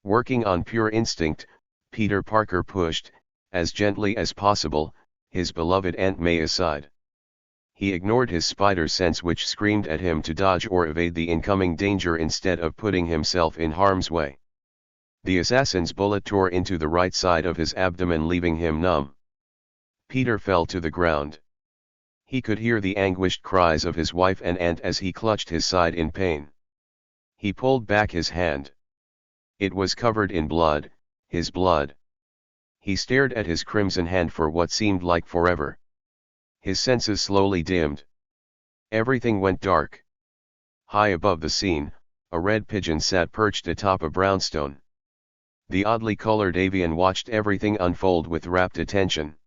Working on pure instinct, Peter Parker pushed, as gently as possible, his beloved Aunt May aside. He ignored his spider sense which screamed at him to dodge or evade the incoming danger instead of putting himself in harm's way. The assassin's bullet tore into the right side of his abdomen, leaving him numb. Peter fell to the ground. He could hear the anguished cries of his wife and aunt as he clutched his side in pain. He pulled back his hand. It was covered in blood, his blood. He stared at his crimson hand for what seemed like forever. His senses slowly dimmed. Everything went dark. High above the scene, a red pigeon sat perched atop a brownstone. The oddly colored avian watched everything unfold with rapt attention.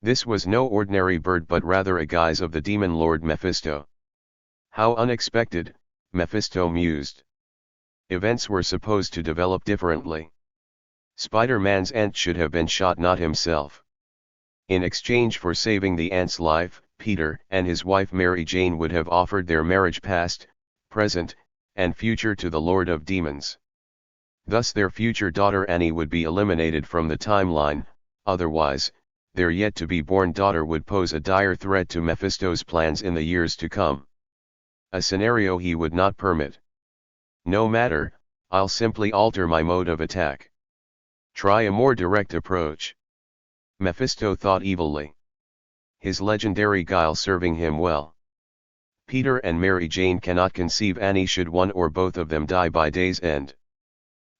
This was no ordinary bird but rather a guise of the demon lord Mephisto. How unexpected, Mephisto mused. Events were supposed to develop differently. Spider-Man's aunt should have been shot, not himself. In exchange for saving the aunt's life, Peter and his wife Mary Jane would have offered their marriage past, present, and future to the Lord of Demons. Thus their future daughter Annie would be eliminated from the timeline, otherwise, their yet-to-be-born daughter would pose a dire threat to Mephisto's plans in the years to come. A scenario he would not permit. No matter, I'll simply alter my mode of attack. Try a more direct approach. Mephisto thought evilly. His legendary guile serving him well. Peter and Mary Jane cannot conceive Annie should one or both of them die by day's end.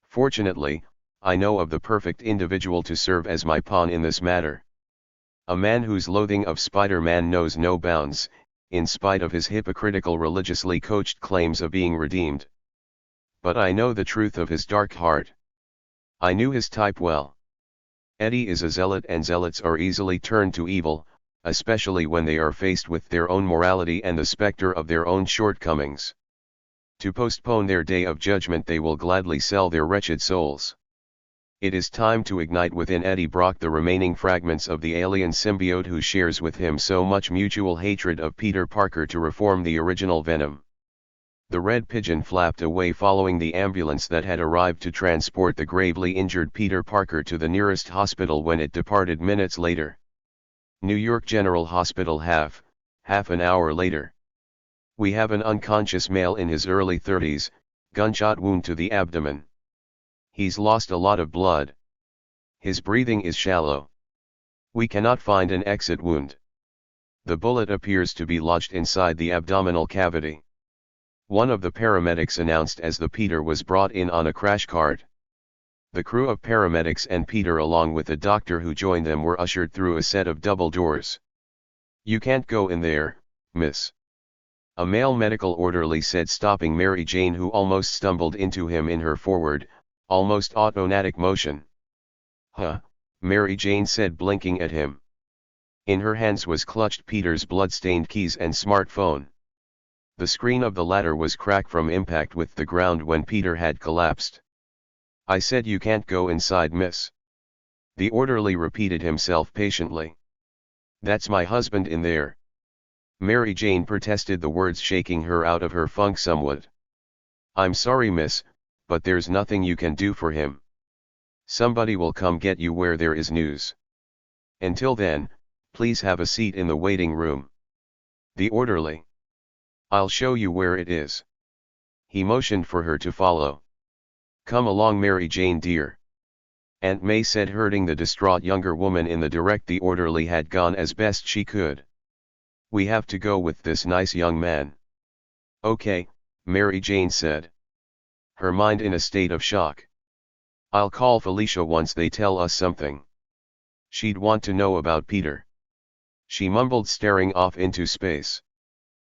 Fortunately, I know of the perfect individual to serve as my pawn in this matter. A man whose loathing of Spider-Man knows no bounds, in spite of his hypocritical religiously coached claims of being redeemed. But I know the truth of his dark heart. I knew his type well. Eddie is a zealot, and zealots are easily turned to evil, especially when they are faced with their own morality and the specter of their own shortcomings. To postpone their day of judgment, they will gladly sell their wretched souls. It is time to ignite within Eddie Brock the remaining fragments of the alien symbiote who shares with him so much mutual hatred of Peter Parker to reform the original Venom. The red pigeon flapped away following the ambulance that had arrived to transport the gravely injured Peter Parker to the nearest hospital when it departed minutes later. New York General Hospital. Half an hour later. We have an unconscious male in his early 30s, gunshot wound to the abdomen. He's lost a lot of blood. His breathing is shallow. We cannot find an exit wound. The bullet appears to be lodged inside the abdominal cavity. One of the paramedics announced as the Peter was brought in on a crash cart. The crew of paramedics and Peter along with a doctor who joined them were ushered through a set of double doors. "You can't go in there, miss," a male medical orderly said, stopping Mary Jane, who almost stumbled into him in her forward, almost automatic motion. "Huh," Mary Jane said, blinking at him. In her hands was clutched Peter's blood-stained keys and smartphone. The screen of the latter was cracked from impact with the ground when Peter had collapsed. "I said you can't go inside, miss," the orderly repeated himself patiently. "That's my husband in there." Mary Jane protested, the words shaking her out of her funk somewhat. "I'm sorry, miss, but there's nothing you can do for him. Somebody will come get you where there is news. Until then, please have a seat in the waiting room." The orderly. "I'll show you where it is." He motioned for her to follow. "Come along, Mary Jane dear," Aunt May said, herding the distraught younger woman in the direct. The orderly had gone as best she could. "We have to go with this nice young man." "Okay," Mary Jane said, her mind in a state of shock. "I'll call Felicia once they tell us something. She'd want to know about Peter," she mumbled, staring off into space.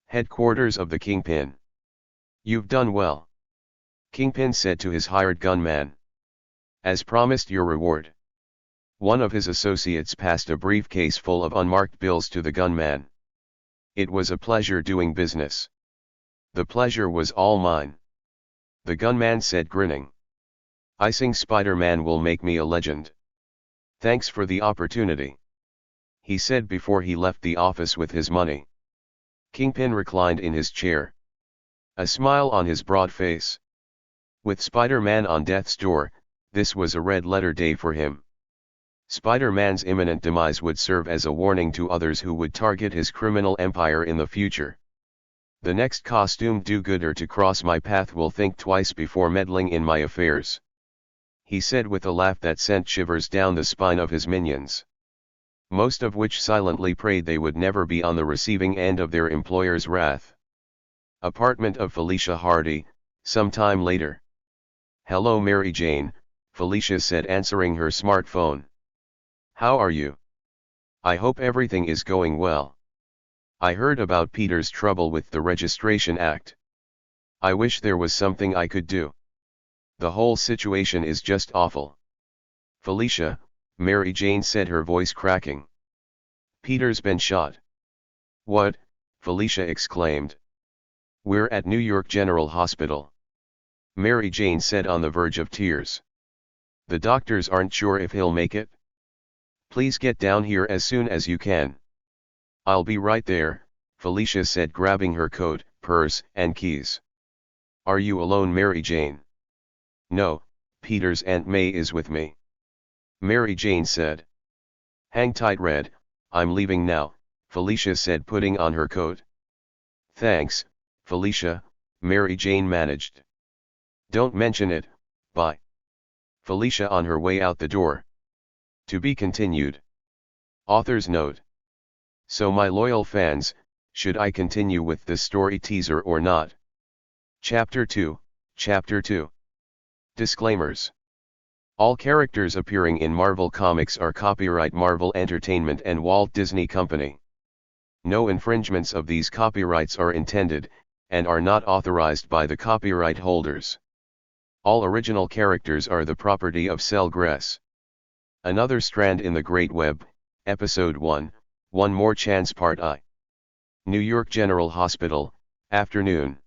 Headquarters of the Kingpin. "You've done well," Kingpin said to his hired gunman. "As promised, your reward." One of his associates passed a briefcase full of unmarked bills to the gunman. "It was a pleasure doing business." "The pleasure was all mine," the gunman said, grinning. "Icing Spider-Man will make me a legend. Thanks for the opportunity," he said before he left the office with his money. Kingpin reclined in his chair, a smile on his broad face. With Spider-Man on death's door, this was a red-letter day for him. Spider-Man's imminent demise would serve as a warning to others who would target his criminal empire in the future. The next costumed do-gooder to cross my path will think twice before meddling in my affairs, he said with a laugh that sent shivers down the spine of his minions, most of which silently prayed they would never be on the receiving end of their employer's wrath. Apartment of Felicia Hardy, some time later. "Hello Mary Jane," Felicia said, answering her smartphone. "How are you? I hope everything is going well. I heard about Peter's trouble with the Registration Act. I wish there was something I could do. The whole situation is just awful." "Felicia," Mary Jane said, her voice cracking. "Peter's been shot." "What?" Felicia exclaimed. "We're at New York General Hospital," Mary Jane said, on the verge of tears. "The doctors aren't sure if he'll make it. Please get down here as soon as you can." "I'll be right there," Felicia said, grabbing her coat, purse, and keys. "Are you alone, Mary Jane?" "No, Peter's Aunt May is with me," Mary Jane said. "Hang tight, Red, I'm leaving now," Felicia said, putting on her coat. "Thanks, Felicia," Mary Jane managed. "Don't mention it, bye." Felicia on her way out the door. To be continued. Author's note. So my loyal fans, should I continue with the story teaser or not? Chapter 2, Chapter 2. Disclaimers. All characters appearing in Marvel Comics are copyright Marvel Entertainment and Walt Disney Company. No infringements of these copyrights are intended, and are not authorized by the copyright holders. All original characters are the property of Cellgress. Another Strand in the Great Web, Episode 1, One More Chance Part I. New York General Hospital, afternoon.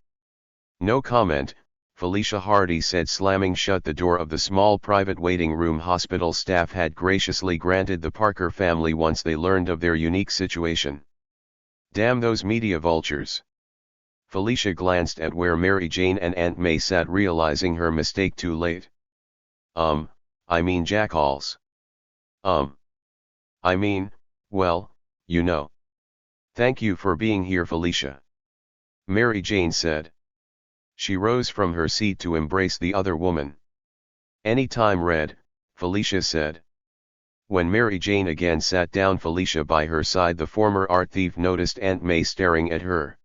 "No comment," Felicia Hardy said, slamming shut the door of the small private waiting room hospital staff had graciously granted the Parker family once they learned of their unique situation. "Damn those media vultures." Felicia glanced at where Mary Jane and Aunt May sat, realizing her mistake too late. I mean jackalls. I mean, well, you know. "Thank you for being here, Felicia," Mary Jane said. She rose from her seat to embrace the other woman. "Any time, Red," Felicia said. When Mary Jane again sat down Felicia by her side, the former art thief noticed Aunt May staring at her.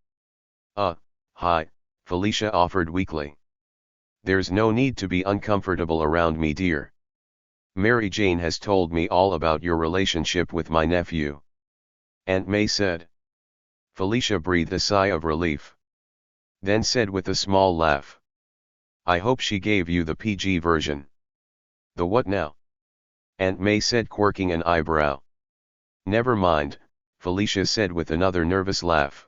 Hi," Felicia offered weakly. "There's no need to be uncomfortable around me, dear. Mary Jane has told me all about your relationship with my nephew," Aunt May said. Felicia breathed a sigh of relief. Then said with a small laugh, "I hope she gave you the PG version." "The what now?" Aunt May said, quirking an eyebrow. "Never mind," Felicia said with another nervous laugh.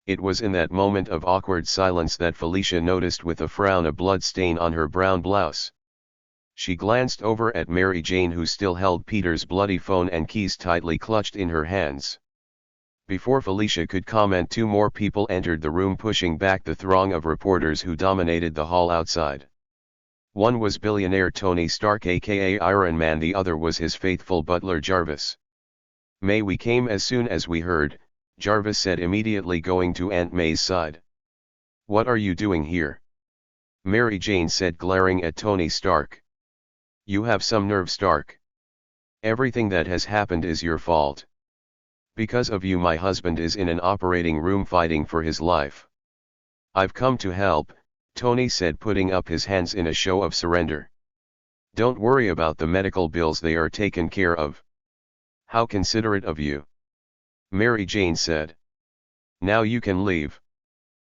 It was in that moment of awkward silence that Felicia noticed with a frown a blood stain on her brown blouse. She glanced over at Mary Jane, who still held Peter's bloody phone and keys tightly clutched in her hands. Before Felicia could comment, two more people entered the room, pushing back the throng of reporters who dominated the hall outside. One was billionaire Tony Stark, aka Iron Man, the other was his faithful butler Jarvis. "May, we came as soon as we heard," Jarvis said, immediately going to Aunt May's side. "What are you doing here?" Mary Jane said, glaring at Tony Stark. "You have some nerve, Stark. Everything that has happened is your fault. Because of you my husband is in an operating room fighting for his life." "I've come to help," Tony said, putting up his hands in a show of surrender. "Don't worry about the medical bills, they are taken care of." "How considerate of you," Mary Jane said. "Now you can leave."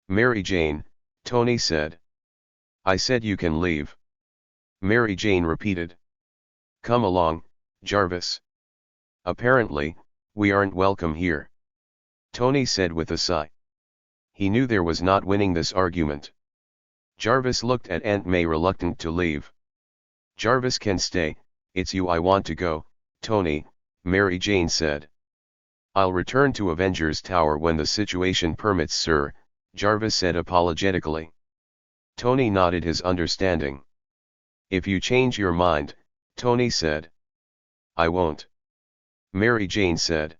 "Mary Jane," Tony said. "I said you can leave," Mary Jane repeated. "Come along, Jarvis. Apparently, we aren't welcome here," Tony said with a sigh. He knew there was not winning this argument. Jarvis looked at Aunt May, reluctant to leave. "Jarvis can stay, it's you I want to go, Tony," Mary Jane said. "I'll return to Avengers Tower when the situation permits, sir," Jarvis said apologetically. Tony nodded his understanding. If you change your mind, Tony said. I won't. Mary Jane said.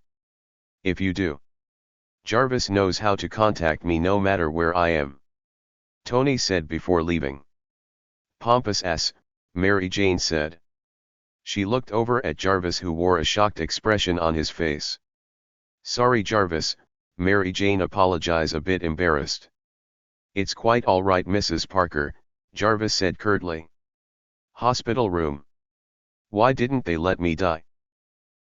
If you do, Jarvis knows how to contact me no matter where I am, Tony said before leaving. Pompous ass, Mary Jane said. She looked over at Jarvis, who wore a shocked expression on his face. Sorry Jarvis, Mary Jane apologized, a bit embarrassed. It's quite all right Mrs. Parker, Jarvis said curtly. Hospital room. Why didn't they let me die?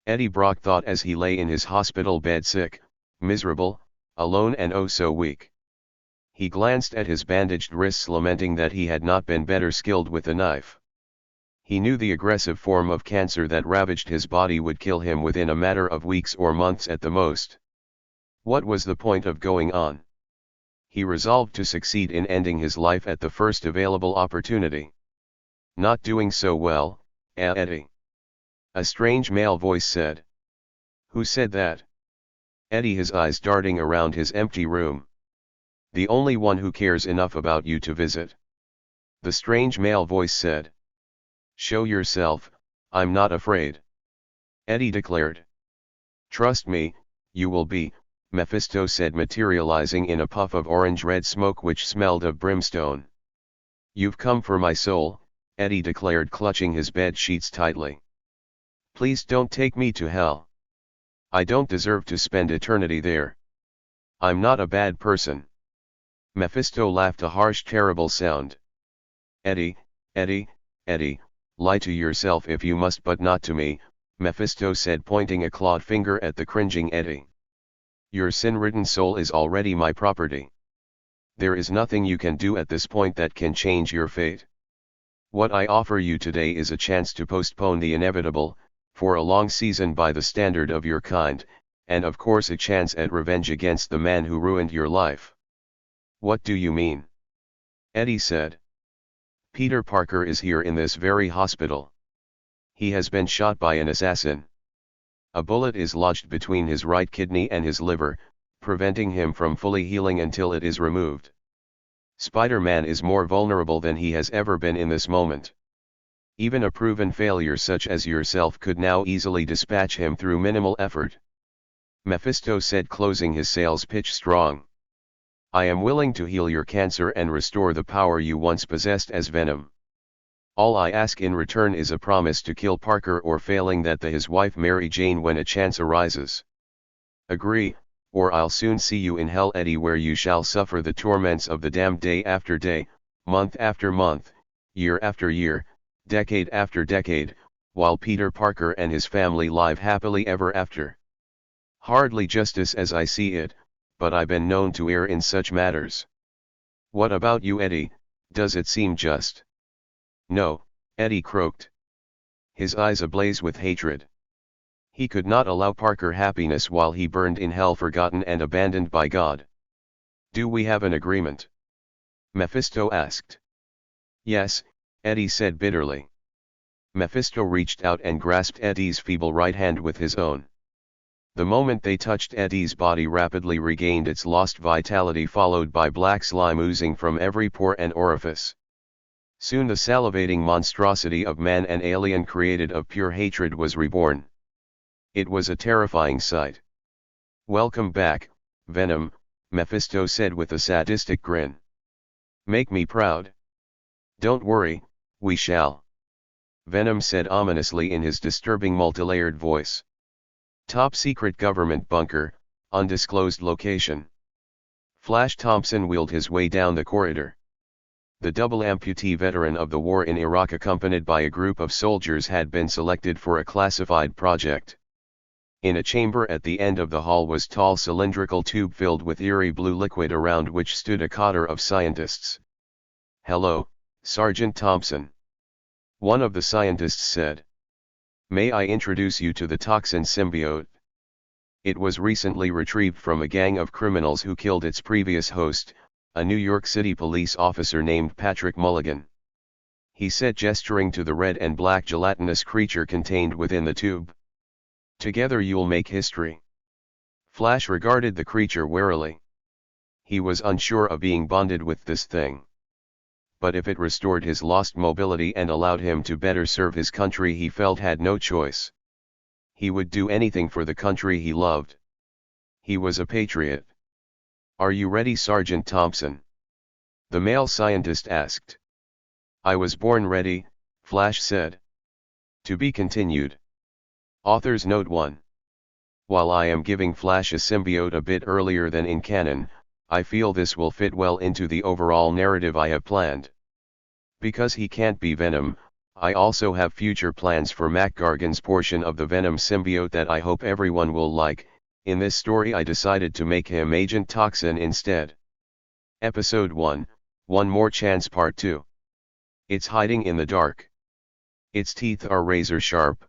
Eddie Brock thought as he lay in his hospital bed, sick, miserable, alone and oh so weak. He glanced at his bandaged wrists, lamenting that he had not been better skilled with a knife. He knew the aggressive form of cancer that ravaged his body would kill him within a matter of weeks or months at the most. What was the point of going on? He resolved to succeed in ending his life at the first available opportunity. Not doing so well, Eddie? A strange male voice said. Who said that? Eddie, his eyes darting around his empty room. The only one who cares enough about you to visit. The strange male voice said. Show yourself, I'm not afraid. Eddie declared. Trust me, you will be, Mephisto said, materializing in a puff of orange-red smoke which smelled of brimstone. You've come for my soul, Eddie declared, clutching his bed sheets tightly. Please don't take me to hell. I don't deserve to spend eternity there. I'm not a bad person. Mephisto laughed, a harsh, terrible sound. Eddie, Eddie, Eddie, lie to yourself if you must, but not to me, Mephisto said, pointing a clawed finger at the cringing Eddie. Your sin-ridden soul is already my property. There is nothing you can do at this point that can change your fate. What I offer you today is a chance to postpone the inevitable, for a long season by the standard of your kind, and of course a chance at revenge against the man who ruined your life. What do you mean? Eddie said. Peter Parker is here in this very hospital. He has been shot by an assassin. A bullet is lodged between his right kidney and his liver, preventing him from fully healing until it is removed. Spider-Man is more vulnerable than he has ever been in this moment. Even a proven failure such as yourself could now easily dispatch him through minimal effort. Mephisto said, closing his sales pitch strong. I am willing to heal your cancer and restore the power you once possessed as Venom. All I ask in return is a promise to kill Parker, or failing that, his wife Mary Jane, when a chance arises. Agree, or I'll soon see you in hell, Eddie, where you shall suffer the torments of the damned day after day, month after month, year after year, decade after decade, while Peter Parker and his family live happily ever after. Hardly justice as I see it, but I've been known to err in such matters. What about you, Eddie, does it seem just? No, Eddie croaked. His eyes ablaze with hatred. He could not allow Parker happiness while he burned in hell, forgotten and abandoned by God. Do we have an agreement? Mephisto asked. Yes, Eddie said bitterly. Mephisto reached out and grasped Eddie's feeble right hand with his own. The moment they touched, Eddie's body rapidly regained its lost vitality, followed by black slime oozing from every pore and orifice. Soon the salivating monstrosity of man and alien created of pure hatred was reborn. It was a terrifying sight. Welcome back, Venom, Mephisto said with a sadistic grin. Make me proud. Don't worry, we shall. Venom said ominously in his disturbing multilayered voice. Top secret government bunker, undisclosed location. Flash Thompson wheeled his way down the corridor. The double amputee veteran of the war in Iraq, accompanied by a group of soldiers, had been selected for a classified project. In a chamber at the end of the hall was tall cylindrical tube filled with eerie blue liquid, around which stood a cadre of scientists. Hello, Sergeant Thompson. One of the scientists said. May I introduce you to the toxin symbiote? It was recently retrieved from a gang of criminals who killed its previous host, a New York City police officer named Patrick Mulligan. He said, gesturing to the red and black gelatinous creature contained within the tube. Together you'll make history. Flash regarded the creature warily. He was unsure of being bonded with this thing. but if it restored his lost mobility and allowed him to better serve his country, he felt had no choice. He would do anything for the country he loved. He was a patriot. "Are you ready, Sergeant Thompson?" the male scientist asked. "I was born ready," Flash said. To be continued. Author's Note 1. While I am giving Flash a symbiote a bit earlier than in canon, I feel this will fit well into the overall narrative I have planned. Because he can't be Venom, I also have future plans for Mac Gargan's portion of the Venom symbiote that I hope everyone will like. In this story I decided to make him Agent Toxin instead. Episode 1, One More Chance Part 2. It's hiding in the dark. Its teeth are razor sharp.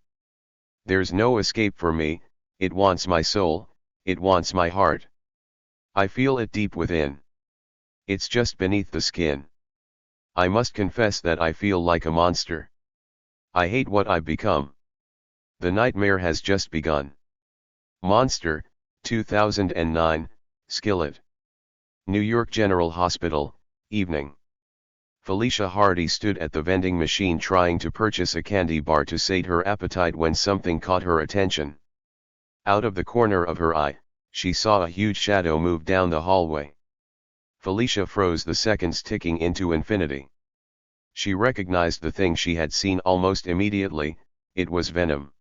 There's no escape for me, it wants my soul, it wants my heart. I feel it deep within. It's just beneath the skin. I must confess that I feel like a monster. I hate what I've become. The nightmare has just begun. Monster, 2009, Skillet. New York General Hospital, evening. Felicia Hardy stood at the vending machine trying to purchase a candy bar to sate her appetite when something caught her attention. Out of the corner of her eye, she saw a huge shadow move down the hallway. Felicia froze, the seconds ticking into infinity. She recognized the thing she had seen almost immediately. It was Venom.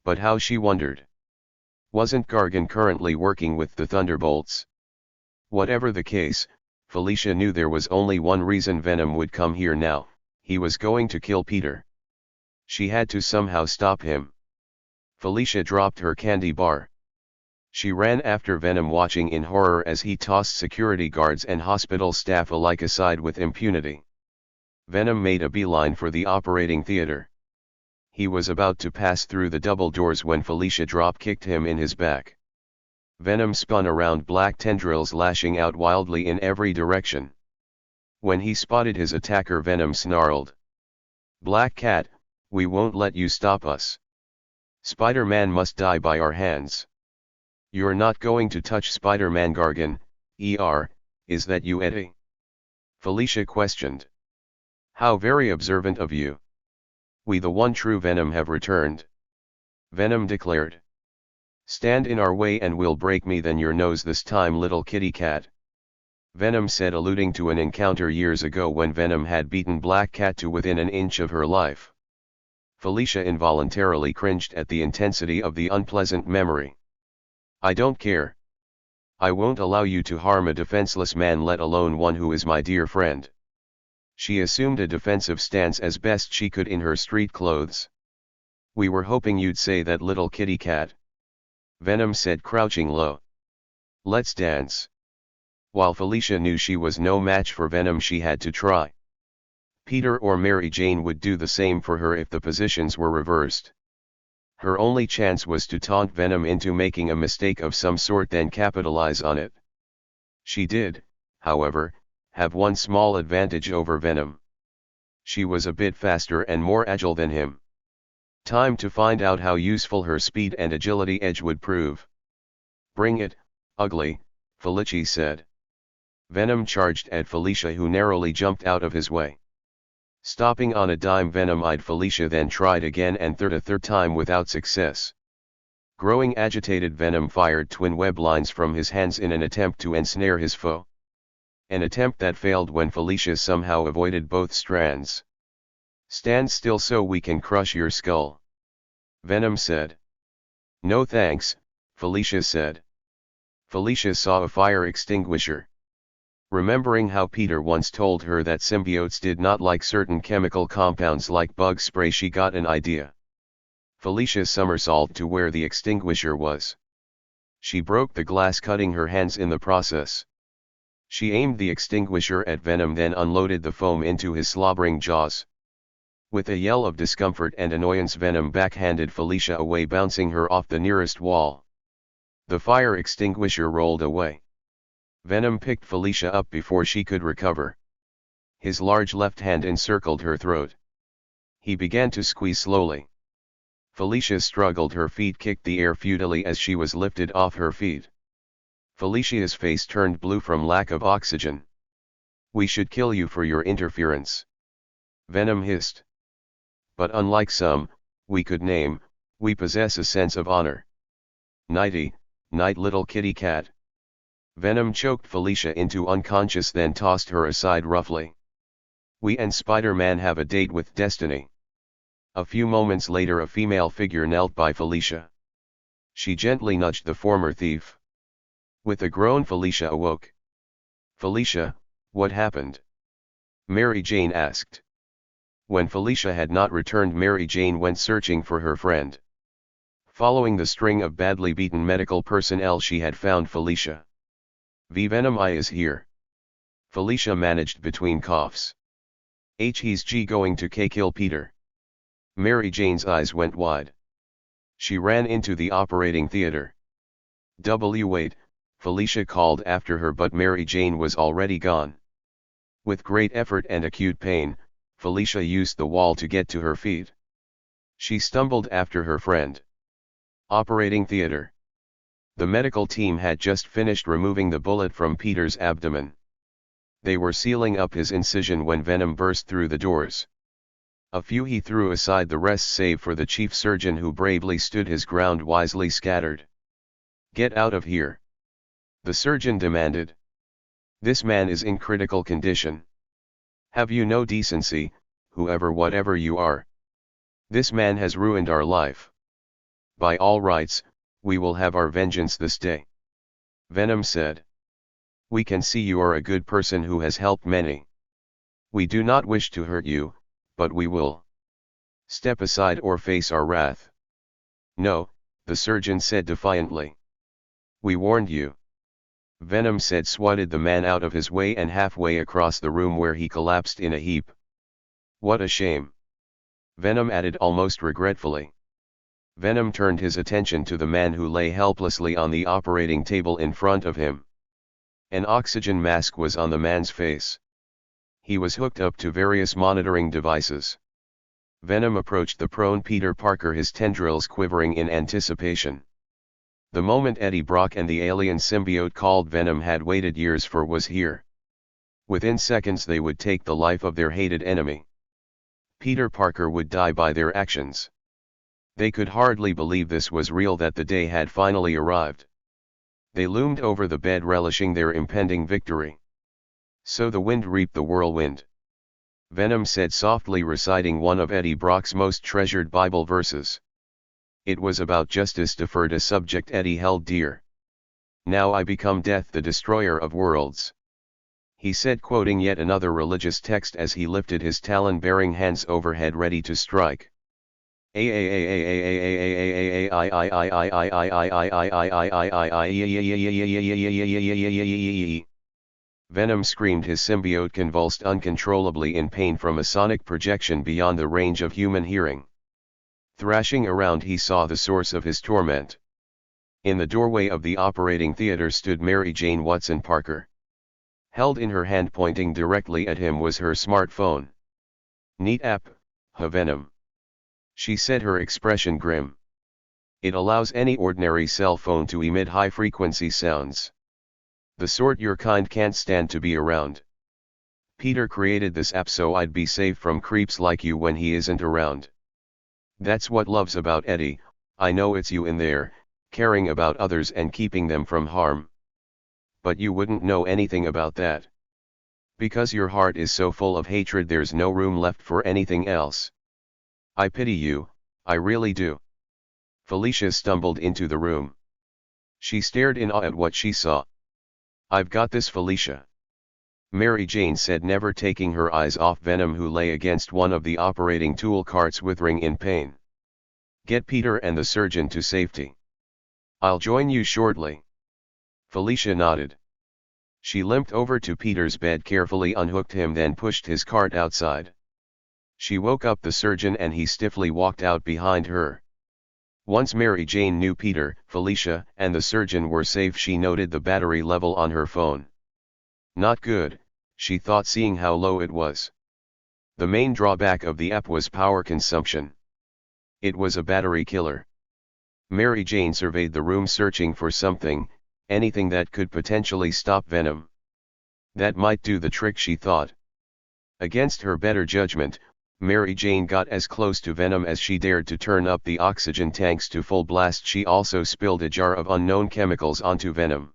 But how, she wondered. Wasn't Gargan currently working with the Thunderbolts? Whatever the case, Felicia knew there was only one reason Venom would come here now: he was going to kill Peter. She had to somehow stop him. Felicia dropped her candy bar. She ran after Venom, watching in horror as he tossed security guards and hospital staff alike aside with impunity. Venom made a beeline for the operating theater. He was about to pass through the double doors when Felicia drop-kicked him in his back. Venom spun around, black tendrils lashing out wildly in every direction. When he spotted his attacker, Venom snarled, "Black Cat, we won't let you stop us. Spider-Man must die by our hands." "You're not going to touch Spider-Man, Gargan, is that you, Eddie?" Felicia questioned. "How very observant of you. We, the one true Venom, have returned," Venom declared. "Stand in our way and we'll break me than your nose this time, little kitty cat," Venom said, alluding to an encounter years ago when Venom had beaten Black Cat to within an inch of her life. Felicia involuntarily cringed at the intensity of the unpleasant memory. "I don't care. I won't allow you to harm a defenseless man, let alone one who is my dear friend." She assumed a defensive stance as best she could in her street clothes. "We were hoping you'd say that, little kitty cat," Venom said, crouching low. "Let's dance." While Felicia knew she was no match for Venom, she had to try. Peter or Mary Jane would do the same for her if the positions were reversed. Her only chance was to taunt Venom into making a mistake of some sort, then capitalize on it. She did, however, have one small advantage over Venom. She was a bit faster and more agile than him. Time to find out how useful her speed and agility edge would prove. "Bring it, ugly," Felicia said. Venom charged at Felicia, who narrowly jumped out of his way. Stopping on a dime, Venom eyed Felicia, then tried again and a third time without success. Growing agitated, Venom fired twin web lines from his hands in an attempt to ensnare his foe. An attempt that failed when Felicia somehow avoided both strands. "Stand still so we can crush your skull," Venom said. "No thanks," Felicia said. Felicia saw a fire extinguisher. Remembering how Peter once told her that symbiotes did not like certain chemical compounds like bug spray, she got an idea. Felicia somersaulted to where the extinguisher was. She broke the glass, cutting her hands in the process. She aimed the extinguisher at Venom, then unloaded the foam into his slobbering jaws. With a yell of discomfort and annoyance, Venom backhanded Felicia away, bouncing her off the nearest wall. The fire extinguisher rolled away. Venom picked Felicia up before she could recover. His large left hand encircled her throat. He began to squeeze slowly. Felicia struggled, her feet kicked the air futilely as she was lifted off her feet. Felicia's face turned blue from lack of oxygen. We should kill you for your interference. Venom hissed. But unlike some, we could name, we possess a sense of honor. Nighty, night little kitty cat. Venom choked Felicia into unconscious, then tossed her aside roughly. We and Spider-Man have a date with destiny. A few moments later a female figure knelt by Felicia. She gently nudged the former thief. With a groan Felicia awoke. Felicia, what happened? Mary Jane asked. When Felicia had not returned, Mary Jane went searching for her friend. Following the string of badly beaten medical personnel, she had found Felicia. Venom I is here. Felicia managed between coughs. He's going to kill Peter. Mary Jane's eyes went wide. She ran into the operating theater. Wait, Felicia called after her, but Mary Jane was already gone. With great effort and acute pain, Felicia used the wall to get to her feet. She stumbled after her friend. Operating theater. The medical team had just finished removing the bullet from Peter's abdomen. They were sealing up his incision when Venom burst through the doors. A few he threw aside, the rest, save for the chief surgeon who bravely stood his ground, wisely scattered. Get out of here, the surgeon demanded. This man is in critical condition. Have you no decency, whatever you are? This man has ruined our life. By all rights, we will have our vengeance this day. Venom said. We can see you are a good person who has helped many. We do not wish to hurt you, but we will. Step aside or face our wrath. No, the surgeon said defiantly. We warned you. Venom said, swatted the man out of his way and halfway across the room, where he collapsed in a heap. What a shame. Venom added almost regretfully. Venom turned his attention to the man who lay helplessly on the operating table in front of him. An oxygen mask was on the man's face. He was hooked up to various monitoring devices. Venom approached the prone Peter Parker, his tendrils quivering in anticipation. The moment Eddie Brock and the alien symbiote called Venom had waited years for was here. Within seconds they would take the life of their hated enemy. Peter Parker would die by their actions. They could hardly believe this was real, that the day had finally arrived. They loomed over the bed, relishing their impending victory. So the wind reaped the whirlwind. Venom said softly, reciting one of Eddie Brock's most treasured Bible verses. It was about justice, deferred, a subject Eddie held dear. Now I become death, the destroyer of worlds. He said, quoting yet another religious text as he lifted his talon-bearing hands overhead, ready to strike. Venom screamed, his symbiote convulsed uncontrollably in pain from a sonic projection beyond the range of human hearing. Thrashing around, he saw the source of his torment. In the doorway of the operating theater stood Mary Jane Watson Parker. Held in her hand, pointing directly at him, was her smartphone. Neat app, huh, Venom? She said, her expression grim. It allows any ordinary cell phone to emit high-frequency sounds. The sort your kind can't stand to be around. Peter created this app so I'd be safe from creeps like you when he isn't around. That's what love's about, Eddie. I know it's you in there, caring about others and keeping them from harm. But you wouldn't know anything about that. Because your heart is so full of hatred, there's no room left for anything else. I pity you, I really do. Felicia stumbled into the room. She stared in awe at what she saw. I've got this, Felicia. Mary Jane said, never taking her eyes off Venom, who lay against one of the operating tool carts withering in pain. Get Peter and the surgeon to safety. I'll join you shortly. Felicia nodded. She limped over to Peter's bed, carefully unhooked him, then pushed his cart outside. She woke up the surgeon and he stiffly walked out behind her. Once Mary Jane knew Peter, Felicia, and the surgeon were safe, she noted the battery level on her phone. Not good, she thought, seeing how low it was. The main drawback of the app was power consumption. It was a battery killer. Mary Jane surveyed the room, searching for something, anything that could potentially stop Venom. That might do the trick, she thought. Against her better judgment, Mary Jane got as close to Venom as she dared to turn up the oxygen tanks to full blast. She also spilled a jar of unknown chemicals onto Venom.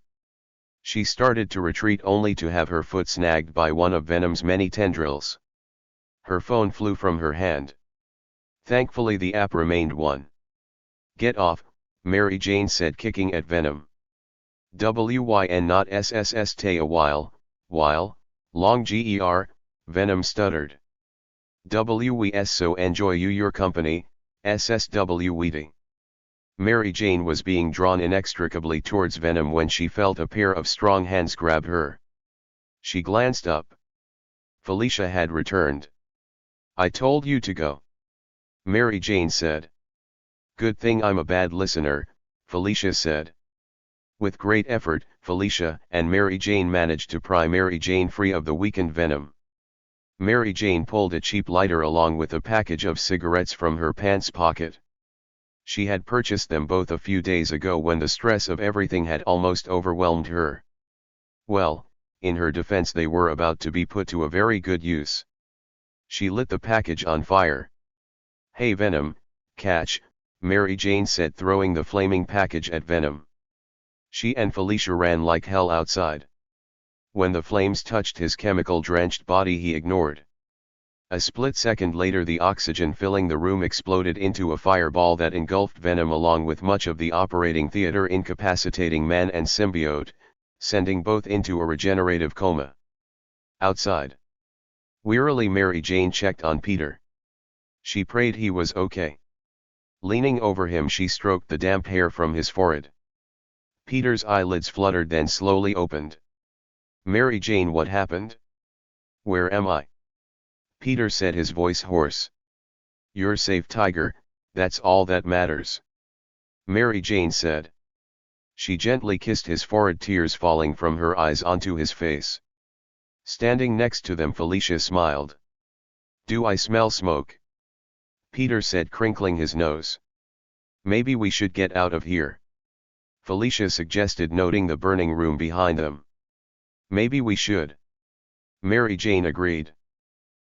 She started to retreat only to have her foot snagged by one of Venom's many tendrils. Her phone flew from her hand. Thankfully the app remained one. "Get off," Mary Jane said, kicking at Venom. "Wyn not SSS tay a while, long ger," Venom stuttered. "Wes so enjoy you your company, SSW weedy." Mary Jane was being drawn inextricably towards Venom when she felt a pair of strong hands grab her. She glanced up. Felicia had returned. "I told you to go," Mary Jane said. "Good thing I'm a bad listener," Felicia said. With great effort, Felicia and Mary Jane managed to pry Mary Jane free of the weakened Venom. Mary Jane pulled a cheap lighter along with a package of cigarettes from her pants pocket. She had purchased them both a few days ago when the stress of everything had almost overwhelmed her. Well, in her defense, they were about to be put to a very good use. She lit the package on fire. "Hey Venom, catch," Mary Jane said, throwing the flaming package at Venom. She and Felicia ran like hell outside. When the flames touched his chemical-drenched body, he ignored. A split second later, the oxygen filling the room exploded into a fireball that engulfed Venom along with much of the operating theater, incapacitating man and symbiote, sending both into a regenerative coma. Outside, wearily, Mary Jane checked on Peter. She prayed he was okay. Leaning over him, she stroked the damp hair from his forehead. Peter's eyelids fluttered, then slowly opened. "Mary Jane, what happened? Where am I?" Peter said, his voice hoarse. "You're safe, Tiger, that's all that matters," Mary Jane said. She gently kissed his forehead, tears falling from her eyes onto his face. Standing next to them, Felicia smiled. "Do I smell smoke?" Peter said, crinkling his nose. "Maybe we should get out of here," Felicia suggested, noting the burning room behind them. "Maybe we should," Mary Jane agreed.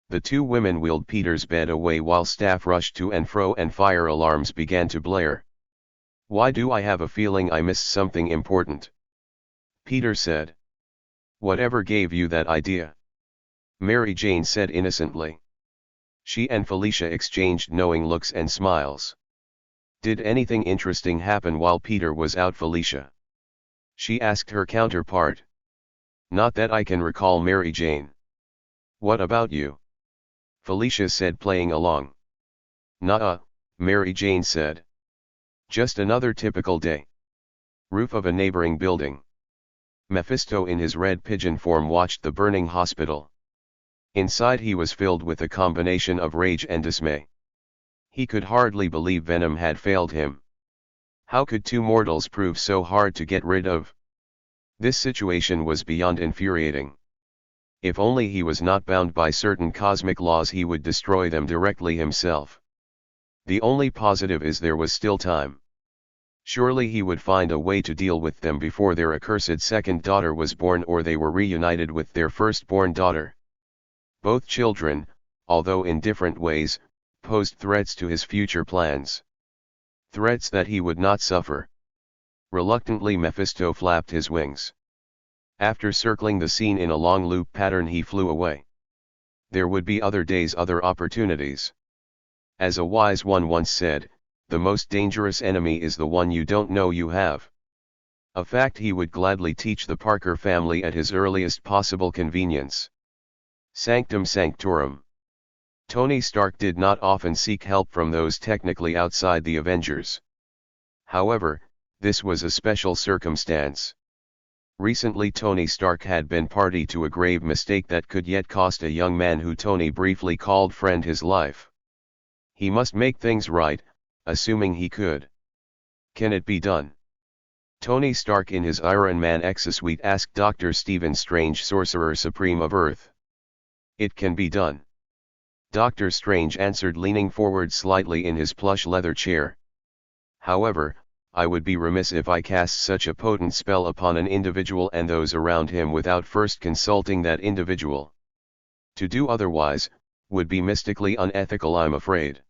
The two women wheeled Peter's bed away while staff rushed to and fro and fire alarms began to blare. "Why do I have a feeling I missed something important?" Peter said. "Whatever gave you that idea?" Mary Jane said innocently. She and Felicia exchanged knowing looks and smiles. "Did anything interesting happen while Peter was out, Felicia?" she asked her counterpart. "Not that I can recall, Mary Jane." "What about you?" Felicia said, playing along. "Nah," Mary Jane said. "Just another typical day." Roof of a neighboring building. Mephisto in his red pigeon form watched the burning hospital. Inside he was filled with a combination of rage and dismay. He could hardly believe Venom had failed him. How could two mortals prove so hard to get rid of? This situation was beyond infuriating. If only he was not bound by certain cosmic laws, he would destroy them directly himself. The only positive is there was still time. Surely he would find a way to deal with them before their accursed second daughter was born, or they were reunited with their firstborn daughter. Both children, although in different ways, posed threats to his future plans. Threats that he would not suffer. Reluctantly, Mephisto flapped his wings. After circling the scene in a long loop pattern, he flew away. There would be other days, other opportunities. As a wise one once said, the most dangerous enemy is the one you don't know you have. A fact he would gladly teach the Parker family at his earliest possible convenience. Sanctum sanctorum. Tony Stark did not often seek help from those technically outside the Avengers. However, this was a special circumstance. Recently, Tony Stark had been party to a grave mistake that could yet cost a young man who Tony briefly called friend his life. He must make things right, assuming he could. Can it be done? Tony Stark in his Iron Man exosuite asked Dr. Stephen Strange, Sorcerer Supreme of Earth. It can be done. Dr. Strange answered, leaning forward slightly in his plush leather chair. However, I would be remiss if I cast such a potent spell upon an individual and those around him without first consulting that individual. To do otherwise, would be mystically unethical, I'm afraid.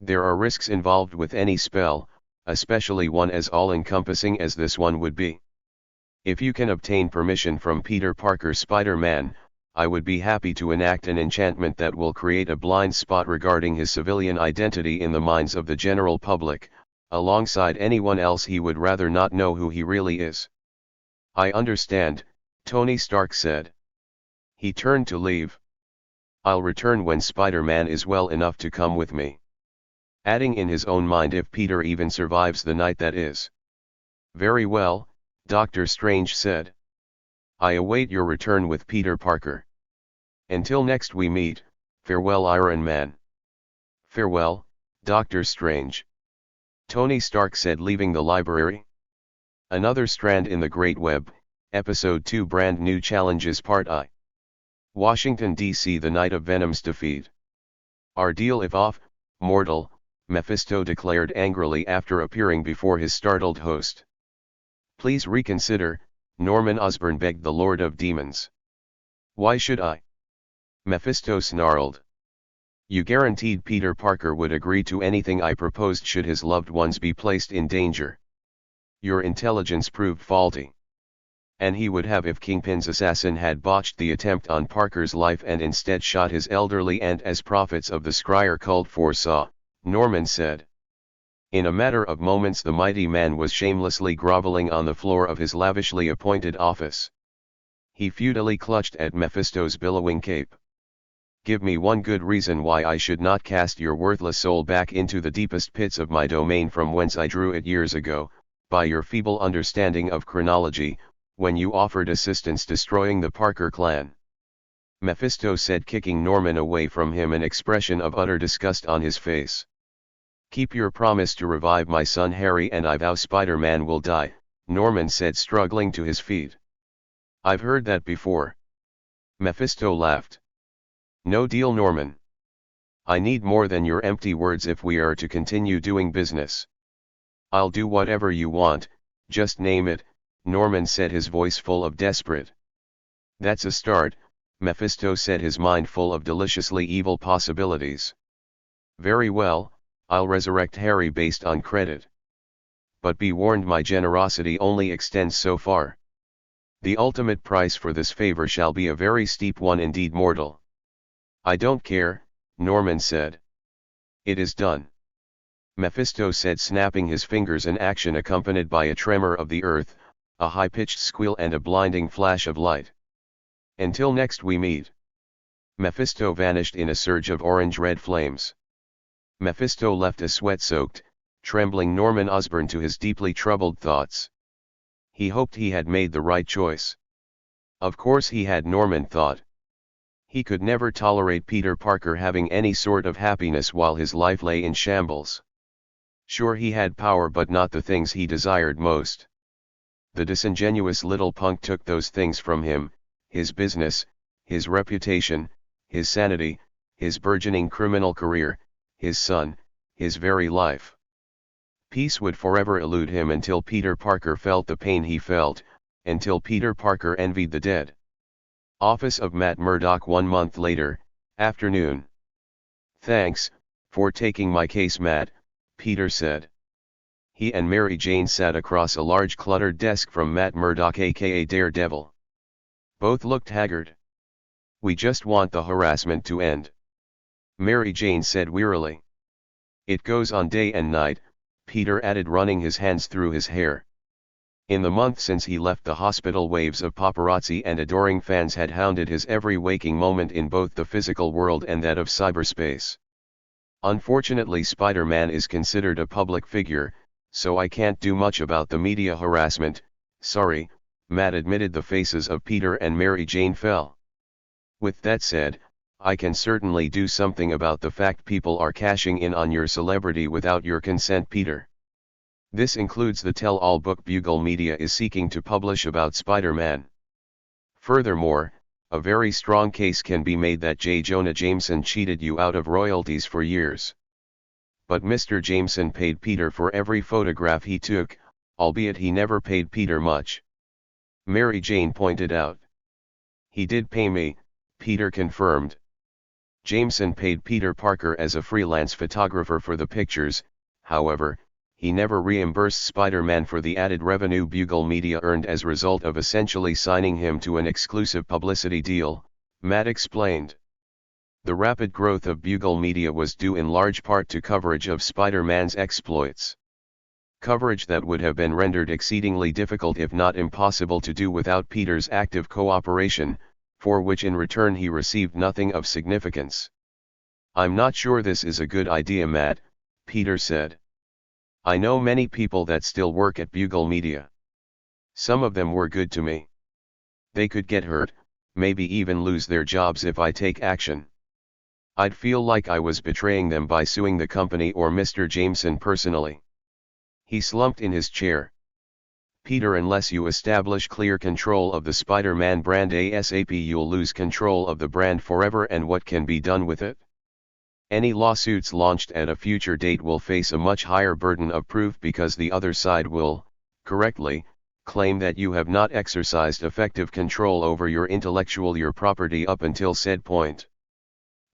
There are risks involved with any spell, especially one as all-encompassing as this one would be. If you can obtain permission from Peter Parker Spider-Man, I would be happy to enact an enchantment that will create a blind spot regarding his civilian identity in the minds of the general public, alongside anyone else he would rather not know who he really is. I understand, Tony Stark said. He turned to leave. I'll return when Spider-Man is well enough to come with me. Adding in his own mind, if Peter even survives the night, that is. Very well, Doctor Strange said. I await your return with Peter Parker. Until next we meet, farewell Iron Man. Farewell, Doctor Strange. Tony Stark said, leaving the library. Another strand in the Great Web, Episode 2, Brand New Challenges Part I. Washington, D.C. the night of Venom's defeat. Our deal if off, mortal, Mephisto declared angrily after appearing before his startled host. Please reconsider, Norman Osborn begged the Lord of Demons. Why should I? Mephisto snarled. You guaranteed Peter Parker would agree to anything I proposed should his loved ones be placed in danger. Your intelligence proved faulty. And he would have if Kingpin's assassin had botched the attempt on Parker's life and instead shot his elderly aunt, as prophets of the Scryer cult foresaw, Norman said. In a matter of moments the mighty man was shamelessly groveling on the floor of his lavishly appointed office. He futilely clutched at Mephisto's billowing cape. Give me one good reason why I should not cast your worthless soul back into the deepest pits of my domain from whence I drew it years ago, by your feeble understanding of chronology, when you offered assistance destroying the Parker clan. Mephisto said, kicking Norman away from him, an expression of utter disgust on his face. Keep your promise to revive my son Harry and I vow Spider-Man will die, Norman said, struggling to his feet. I've heard that before. Mephisto laughed. No deal, Norman. I need more than your empty words if we are to continue doing business. I'll do whatever you want, just name it, Norman said, his voice full of desperate. That's a start, Mephisto said, his mind full of deliciously evil possibilities. Very well, I'll resurrect Harry based on credit. But be warned, my generosity only extends so far. The ultimate price for this favor shall be a very steep one indeed, mortal. I don't care, Norman said. It is done. Mephisto said, snapping his fingers, an action accompanied by a tremor of the earth, a high-pitched squeal and a blinding flash of light. Until next we meet. Mephisto vanished in a surge of orange-red flames. Mephisto left a sweat-soaked, trembling Norman Osborn to his deeply troubled thoughts. He hoped he had made the right choice. Of course he had, Norman thought. He could never tolerate Peter Parker having any sort of happiness while his life lay in shambles. Sure, he had power, but not the things he desired most. The disingenuous little punk took those things from him: his business, his reputation, his sanity, his burgeoning criminal career, his son, his very life. Peace would forever elude him until Peter Parker felt the pain he felt, until Peter Parker envied the dead. Office of Matt Murdock, 1 month later, afternoon. Thanks for taking my case, Matt, Peter said. He and Mary Jane sat across a large cluttered desk from Matt Murdock, aka Daredevil. Both looked haggard. We just want the harassment to end, Mary Jane said wearily. It goes on day and night, Peter added, running his hands through his hair. In the month since he left the hospital, waves of paparazzi and adoring fans had hounded his every waking moment in both the physical world and that of cyberspace. Unfortunately, Spider-Man is considered a public figure, so I can't do much about the media harassment, sorry, Matt admitted. The faces of Peter and Mary Jane fell. With that said, I can certainly do something about the fact people are cashing in on your celebrity without your consent, Peter. This includes the tell-all book Bugle Media is seeking to publish about Spider-Man. Furthermore, a very strong case can be made that J. Jonah Jameson cheated you out of royalties for years. But Mr. Jameson paid Peter for every photograph he took, albeit he never paid Peter much. Mary Jane pointed out. He did pay me, Peter confirmed. Jameson paid Peter Parker as a freelance photographer for the pictures, however, he never reimbursed Spider-Man for the added revenue Bugle Media earned as a result of essentially signing him to an exclusive publicity deal, Matt explained. The rapid growth of Bugle Media was due in large part to coverage of Spider-Man's exploits. Coverage that would have been rendered exceedingly difficult if not impossible to do without Peter's active cooperation, for which in return he received nothing of significance. "I'm not sure this is a good idea, Matt," Peter said. "I know many people that still work at Bugle Media. Some of them were good to me. They could get hurt, maybe even lose their jobs if I take action. I'd feel like I was betraying them by suing the company or Mr. Jameson personally." He slumped in his chair. "Peter, unless you establish clear control of the Spider-Man brand ASAP, you'll lose control of the brand forever, and what can be done with it? Any lawsuits launched at a future date will face a much higher burden of proof because the other side will, correctly, claim that you have not exercised effective control over your property up until said point.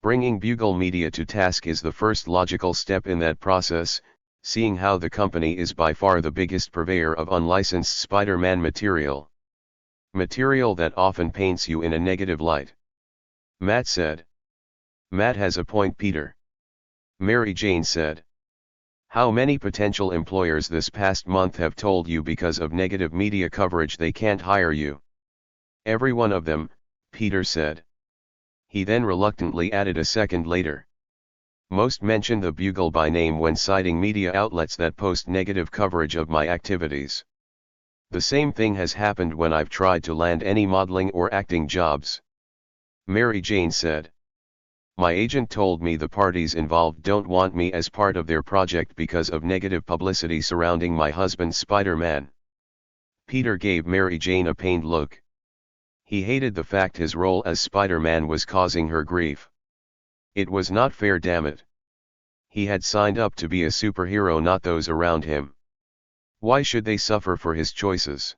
Bringing Bugle Media to task is the first logical step in that process, seeing how the company is by far the biggest purveyor of unlicensed Spider-Man material. Material that often paints you in a negative light," Matt said. "Matt has a point, Peter," Mary Jane said. "How many potential employers this past month have told you because of negative media coverage they can't hire you?" "Every one of them," Peter said. He then reluctantly added a second later. "Most mention the Bugle by name when citing media outlets that post negative coverage of my activities. The same thing has happened when I've tried to land any modeling or acting jobs," Mary Jane said. "My agent told me the parties involved don't want me as part of their project because of negative publicity surrounding my husband Spider-Man." Peter gave Mary Jane a pained look. He hated the fact his role as Spider-Man was causing her grief. It was not fair, damn it. He had signed up to be a superhero, not those around him. Why should they suffer for his choices?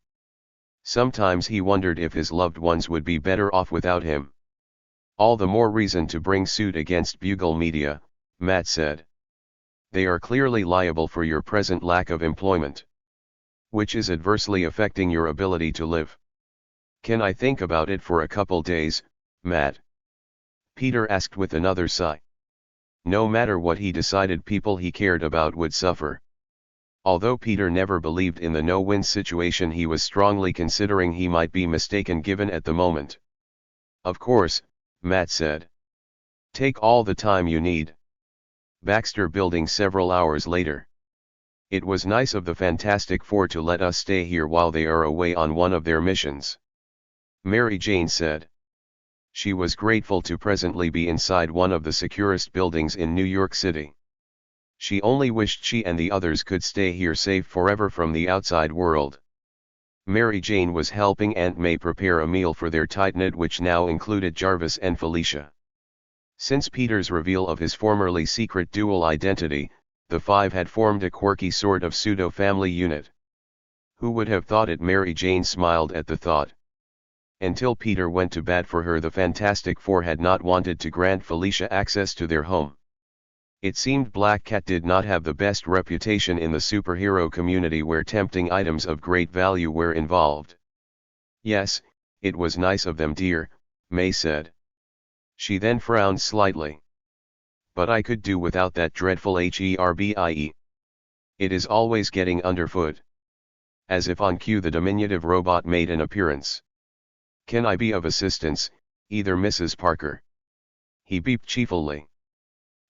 Sometimes he wondered if his loved ones would be better off without him. "All the more reason to bring suit against Bugle Media," Matt said. "They are clearly liable for your present lack of employment, which is adversely affecting your ability to live." "Can I think about it for a couple days, Matt?" Peter asked with another sigh. No matter what he decided, people he cared about would suffer. Although Peter never believed in the no-win situation, he was strongly considering he might be mistaken given at the moment. "Of course," Matt said. "Take all the time you need." Baxter Building several hours later. "It was nice of the Fantastic Four to let us stay here while they are away on one of their missions," Mary Jane said. She was grateful to presently be inside one of the securest buildings in New York City. She only wished she and the others could stay here safe forever from the outside world. Mary Jane was helping Aunt May prepare a meal for their tight-knit, which now included Jarvis and Felicia. Since Peter's reveal of his formerly secret dual identity, the five had formed a quirky sort of pseudo-family unit. Who would have thought it? Mary Jane smiled at the thought. Until Peter went to bat for her, the Fantastic Four had not wanted to grant Felicia access to their home. It seemed Black Cat did not have the best reputation in the superhero community where tempting items of great value were involved. "Yes, it was nice of them, dear," May said. She then frowned slightly. "But I could do without that dreadful Herbie. It is always getting underfoot." As if on cue, the diminutive robot made an appearance. "Can I be of assistance, either Mrs. Parker?" he beeped cheerfully.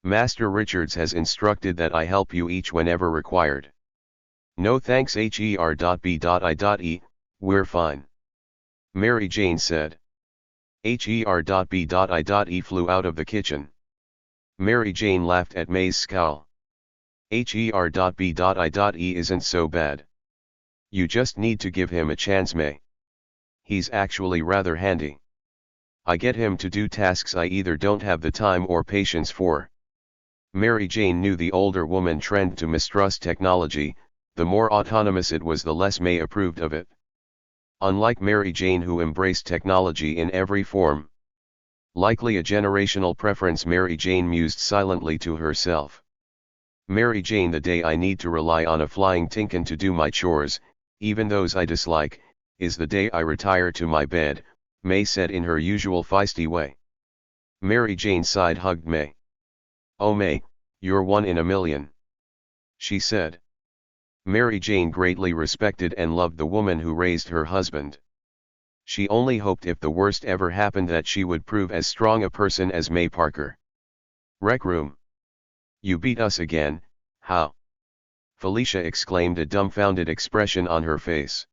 "Master Richards has instructed that I help you each whenever required." "No thanks Her.B.I.E, we're fine," Mary Jane said. Her.B.I.E flew out of the kitchen. Mary Jane laughed at May's scowl. Her.B.I.E isn't so bad. You just need to give him a chance, May. He's actually rather handy. I get him to do tasks I either don't have the time or patience for. Mary Jane knew the older woman trend to mistrust technology. The more autonomous it was, the less May approved of it. Unlike Mary Jane, who embraced technology in every form. Likely a generational preference, Mary Jane mused silently to herself. Mary Jane, the day I need to rely on a flying Tinkin to do my chores, even those I dislike, is the day I retire to my bed, May said in her usual feisty way. Mary Jane sighed, hugged May. Oh May, you're one in a million, she said. Mary Jane greatly respected and loved the woman who raised her husband. She only hoped, if the worst ever happened, that she would prove as strong a person as May Parker. Rec room. You beat us again, how? Felicia exclaimed, a dumbfounded expression on her face.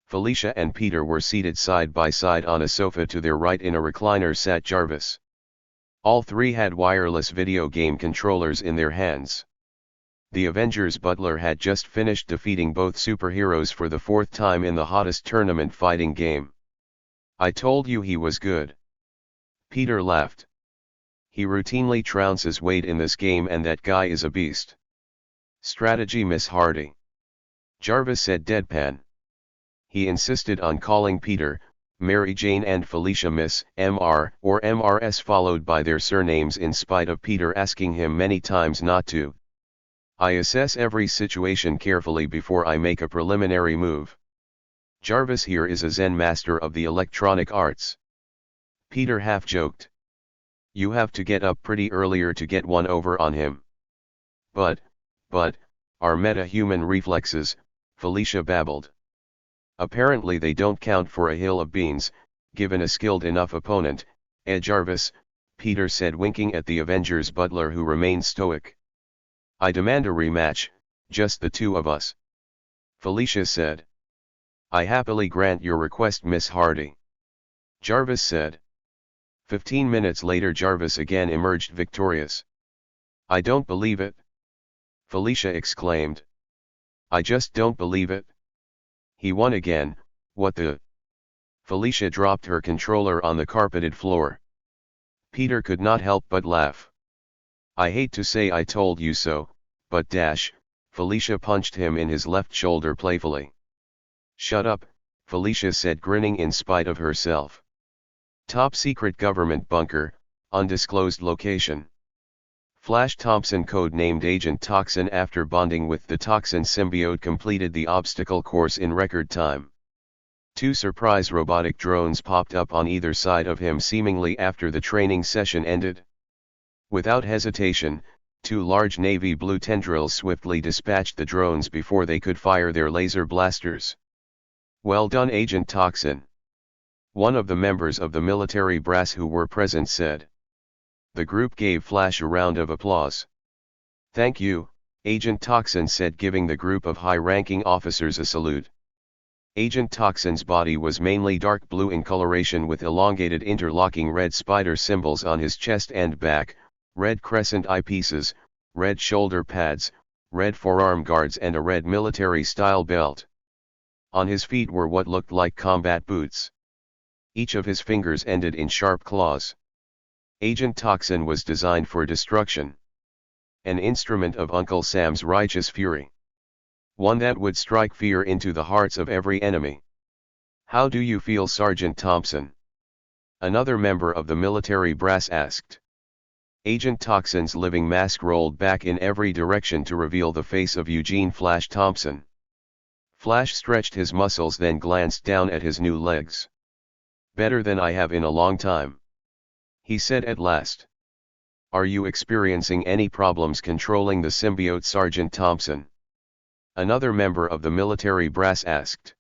Felicia and Peter were seated side by side on a sofa. To their right in a recliner sat Jarvis. All three had wireless video game controllers in their hands. The Avengers butler had just finished defeating both superheroes for the fourth time in the hottest tournament fighting game. I told you he was good. Peter laughed. He routinely trounces Wade in this game, and that guy is a beast. Strategy, Miss Hardy. Jarvis said deadpan. He insisted on calling Peter, Mary Jane and Felicia Miss Mr. or Mrs. followed by their surnames, in spite of Peter asking him many times not to. I assess every situation carefully before I make a preliminary move. Jarvis here is a Zen master of the electronic arts. Peter half joked. You have to get up pretty earlier to get one over on him. But, our meta-human reflexes, Felicia babbled. Apparently they don't count for a hill of beans, given a skilled enough opponent, Jarvis, Peter said, winking at the Avengers butler, who remained stoic. I demand a rematch, just the two of us. Felicia said. I happily grant your request, Miss Hardy. Jarvis said. 15 minutes later, Jarvis again emerged victorious. I don't believe it. Felicia exclaimed. I just don't believe it. He won again, what the? Felicia dropped her controller on the carpeted floor. Peter could not help but laugh. I hate to say I told you so, but Felicia punched him in his left shoulder playfully. Shut up, Felicia said, grinning in spite of herself. Top secret government bunker, undisclosed location. Flash Thompson, code-named Agent Toxin, after bonding with the Toxin symbiote, completed the obstacle course in record time. 2 surprise robotic drones popped up on either side of him seemingly after the training session ended. Without hesitation, 2 large navy blue tendrils swiftly dispatched the drones before they could fire their laser blasters. Well done, Agent Toxin, one of the members of the military brass who were present said. The group gave Flash a round of applause. Thank you, Agent Toxin said, giving the group of high-ranking officers a salute. Agent Toxin's body was mainly dark blue in coloration, with elongated interlocking red spider symbols on his chest and back, red crescent eyepieces, red shoulder pads, red forearm guards, and a red military-style belt. On his feet were what looked like combat boots. Each of his fingers ended in sharp claws. Agent Toxin was designed for destruction. An instrument of Uncle Sam's righteous fury. One that would strike fear into the hearts of every enemy. How do you feel, Sergeant Thompson? Another member of the military brass asked. Agent Toxin's living mask rolled back in every direction to reveal the face of Eugene Flash Thompson. Flash stretched his muscles, then glanced down at his new legs. Better than I have in a long time, he said at last. Are you experiencing any problems controlling the symbiote, Sergeant Thompson? Another member of the military brass asked.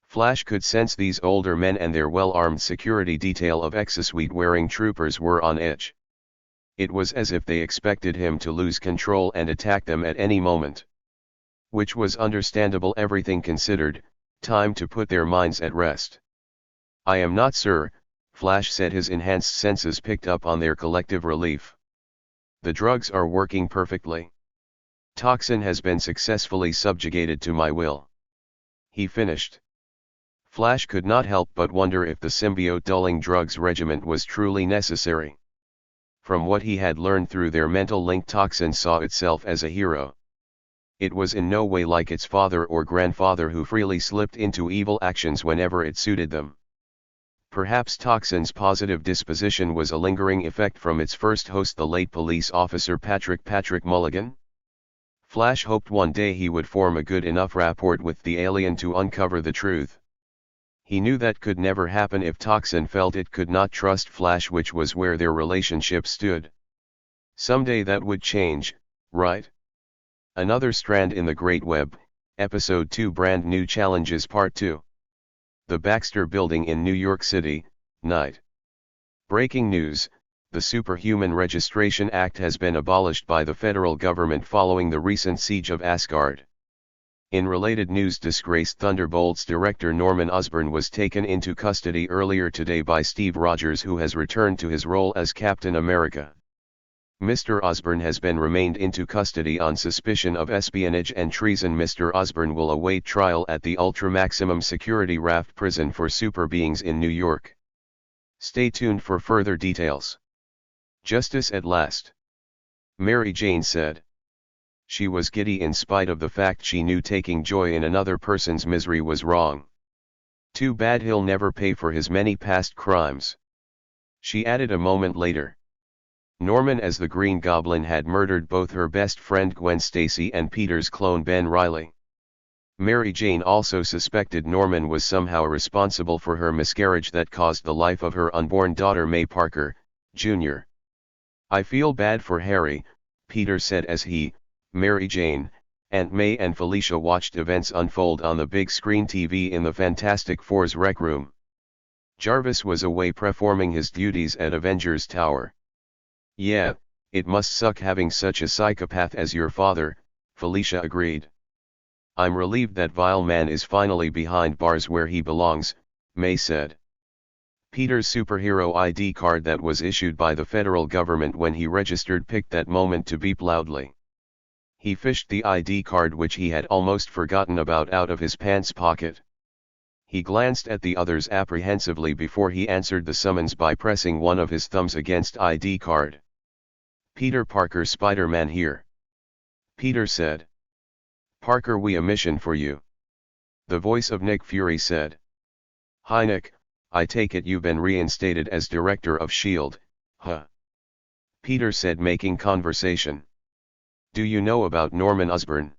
Flash could sense these older men and their well-armed security detail of exosuit-wearing troopers were on edge. It was as if they expected him to lose control and attack them at any moment. Which was understandable, everything considered. Time to put their minds at rest. I am not, sir, Flash said, his enhanced senses picked up on their collective relief. The drugs are working perfectly. Toxin has been successfully subjugated to my will, he finished. Flash could not help but wonder if the symbiote dulling drugs regimen was truly necessary. from what he had learned through their mental link, Toxin saw itself as a hero. It was in no way like its father or grandfather who freely slipped into evil actions whenever it suited them. Perhaps Toxin's positive disposition was a lingering effect from its first host, the late police officer Patrick Mulligan. Flash hoped one day he would form a good enough rapport with the alien to uncover the truth. He knew that could never happen if Toxin felt it could not trust Flash, which was where their relationship stood. Someday that would change, right? Another strand in the Great Web, Episode 2, Brand New Challenges Part 2. The Baxter Building in New York City, night. Breaking news: the Superhuman Registration Act has been abolished by the federal government following the recent siege of Asgard. In related news, disgraced Thunderbolts director Norman Osborn was taken into custody earlier today by Steve Rogers, who has returned to his role as Captain America. Mr. Osborn has been remained into custody on suspicion of espionage and treason. Mr. Osborn will await trial at the ultra-maximum security Raft Prison for Super Beings in New York. Stay tuned for further details. Justice at last, Mary Jane said. She was giddy in spite of the fact she knew taking joy in another person's misery was wrong. Too bad he'll never pay for his many past crimes, she added a moment later. Norman as the Green Goblin had murdered both her best friend Gwen Stacy and Peter's clone Ben Reilly. Mary Jane also suspected Norman was somehow responsible for her miscarriage that caused the life of her unborn daughter May Parker, Jr. I feel bad for Harry, Peter said as he, Mary Jane, Aunt May and Felicia watched events unfold on the big screen TV in the Fantastic Four's rec room. Jarvis was away performing his duties at Avengers Tower. Yeah, it must suck having such a psychopath as your father, Felicia agreed. I'm relieved that vile man is finally behind bars where he belongs, May said. Peter's superhero ID card that was issued by the federal government when he registered picked that moment to beep loudly. He fished the ID card, which he had almost forgotten about, out of his pants pocket. He glanced at the others apprehensively before he answered the summons by pressing one of his thumbs against ID card. Peter Parker, Spider-Man here, Peter said. Parker, we a mission for you, the voice of Nick Fury said. Hi Nick, I take it you've been reinstated as director of S.H.I.E.L.D., huh? Peter said, making conversation. Do you know about Norman Osborn?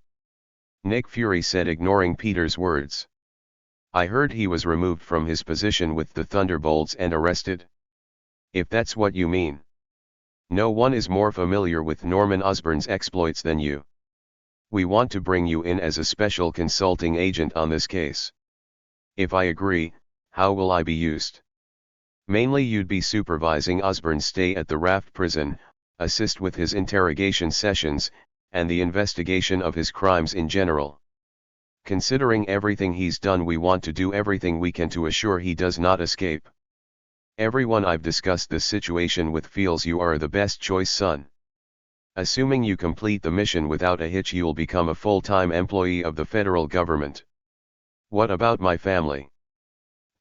Nick Fury said, ignoring Peter's words. I heard he was removed from his position with the Thunderbolts and arrested. If that's what you mean. No one is more familiar with Norman Osborn's exploits than you. We want to bring you in as a special consulting agent on this case. If I agree, how will I be used? Mainly you'd be supervising Osborn's stay at the Raft Prison, assist with his interrogation sessions, and the investigation of his crimes in general. Considering everything he's done, we want to do everything we can to assure he does not escape. Everyone I've discussed this situation with feels you are the best choice, son. Assuming you complete the mission without a hitch, you'll become a full-time employee of the federal government. What about my family?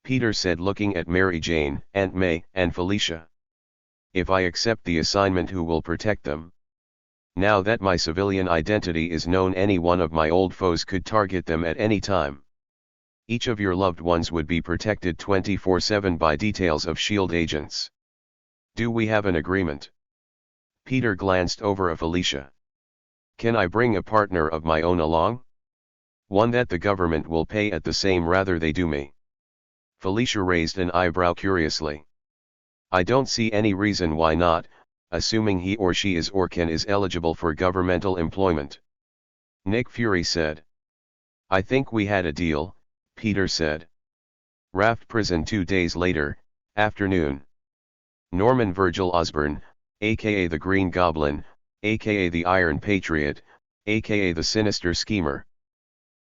Peter said, looking at Mary Jane, Aunt May, and Felicia. If I accept the assignment, who will protect them? Now that my civilian identity is known, any one of my old foes could target them at any time. Each of your loved ones would be protected 24/7 by details of S.H.I.E.L.D. agents. Do we have an agreement? Peter glanced over at Felicia. Can I bring a partner of my own along? One that the government will pay at the same rather they do me. Felicia raised an eyebrow curiously. I don't see any reason why not, assuming he or she is or is eligible for governmental employment. Nick Fury said. I think we had a deal, Peter said. Raft Prison 2 days later, afternoon. Norman Virgil Osborn, aka the Green Goblin, aka the Iron Patriot, aka the Sinister Schemer.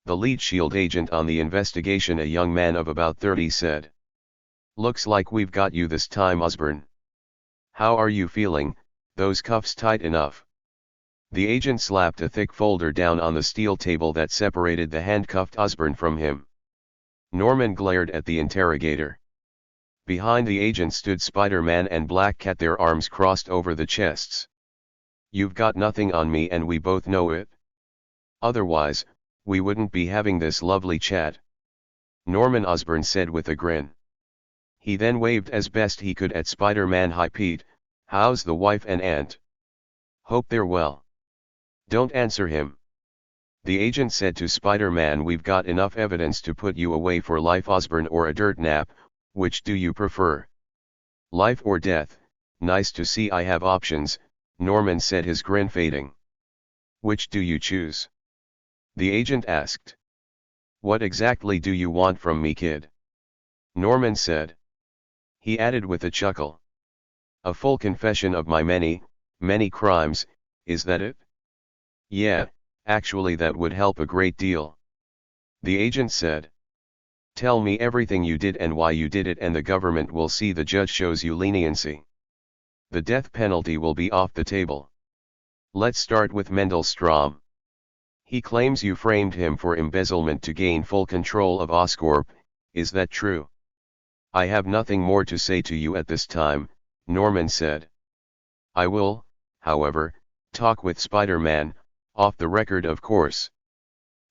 The lead S.H.I.E.L.D. agent on the investigation, a young man of about 30, said. Looks like we've got you this time, Osborn. How are you feeling? Those cuffs tight enough? The agent slapped a thick folder down on the steel table that separated the handcuffed Osborn from him. Norman glared at the interrogator. Behind the agent stood Spider-Man and Black Cat, their arms crossed over the chests. "You've got nothing on me and we both know it. Otherwise, we wouldn't be having this lovely chat," Norman Osborn said with a grin. He then waved as best he could at Spider-Man. "Hi Pete, how's the wife and aunt? Hope they're well." "Don't answer him," the agent said to Spider-Man. "We've got enough evidence to put you away for life, Osborn, or a dirt nap. Which do you prefer?" "Life or death? Nice to see I have options," Norman said, his grin fading. "Which do you choose?" the agent asked. "What exactly do you want from me, kid?" Norman said. He added with a chuckle. "A full confession of my many, many crimes, is that it?" "Yeah, actually that would help a great deal," the agent said. "Tell me everything you did and why you did it, and the government will see the judge shows you leniency. The death penalty will be off the table. Let's start with Mendel Stromm. He claims you framed him for embezzlement to gain full control of Oscorp, is that true?" "I have nothing more to say to you at this time," Norman said. "I will, however, talk with Spider-Man, off the record of course."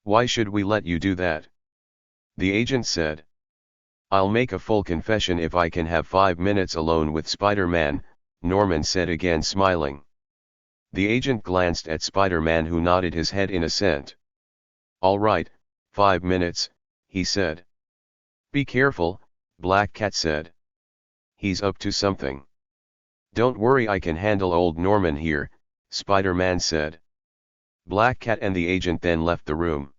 "Why should we let you do that?" the agent said. "I'll make a full confession if I can have 5 minutes alone with Spider-Man," Norman said, again smiling. The agent glanced at Spider-Man, who nodded his head in assent. "All right, 5 minutes," he said. "Be careful," Black Cat said. "He's up to something." "Don't worry, I can handle old Norman here," Spider-Man said. Black Cat and the agent then left the room.